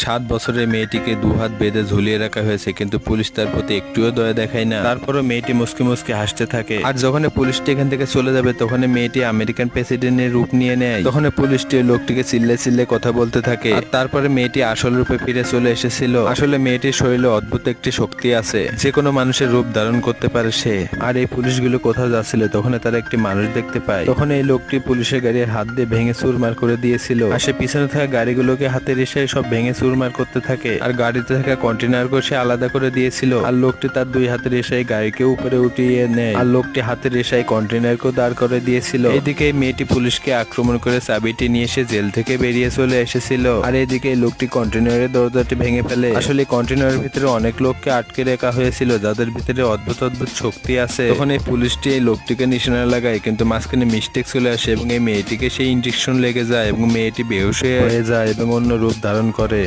7 বছরের মেয়েটিকে দুহাত বেঁধে ঝুলিয়ে রাখা হয়েছে, কিন্তু পুলিশ তার প্রতি একটুও দয়া দেখায় না। তারপরও মেয়েটি মুসকে মুসকে হাসতে থাকে। আর যখন পুলিশটি এখান থেকে চলে যাবে তখন মেয়েটি আমেরিকান প্রেসিডেন্টের রূপ নিয়ে নেয়। তখন পুলিশটি লোকটিকে চিল্লে চিল্লে কথা বলতে থাকে। আর তারপরে মেয়েটি আসল রূপে ফিরে চলে এসেছিল। আসলে মেয়েটির শরীরে অদ্ভুত একটি শক্তি আছে, যে কোনো মানুষের রূপ ধারণ করতে পারে সে। আর এই পুলিশগুলো কোথাও যাচ্ছিল তখন তারা একটি মানুষ দেখতে পায়। তখন এই লোকটি পুলিশের গাড়ির হাত দিয়ে ভেঙে চুরমার করে দিয়েছিল। আর সে পিছনে থাকা গাড়িগুলোকে হাতের ইশারায় সব ভেঙে চুরমার করতে থাকে। আর গাড়িতে থাকা কন্টেনারকে সে আলাদা করে দিয়েছিল। আর লোকটি তার দুই হাতের ইশারায় গাড়িকে উপরে উঠিয়ে নেয়। আর লোকটি হাতের ইশারায় কন্টেনারকেও দাঁড় করে দিয়েছিল। এইদিকে মেয়েটি পুলিশকে আক্রমণ করে চাবিটি নিয়ে সে জেল থেকে বেরিয়ে চলে এসেছিল। আর এইদিকে লোকটি কন্টেনারের দরজাটি ভেঙে ফেলে। আসলে কন্টেনারের ভিতরে অনেক লোককে আটকে রাখা হয়েছিল, যাদের ভিতরে অদ্ভুত অদ্ভুত শক্তি আছে। তখন এই পুলিশটি এই লোকটিকে নিশানা লাগায়, কিন্তু মাঝখানে মিস্টেক চলে আসে এবং এই মেয়েটিকে সেই ইনজেকশন লেগে যায় এবং মেয়েটি বেহুশ হয়ে যায় এবং অন্য রূপ ধারণ করে।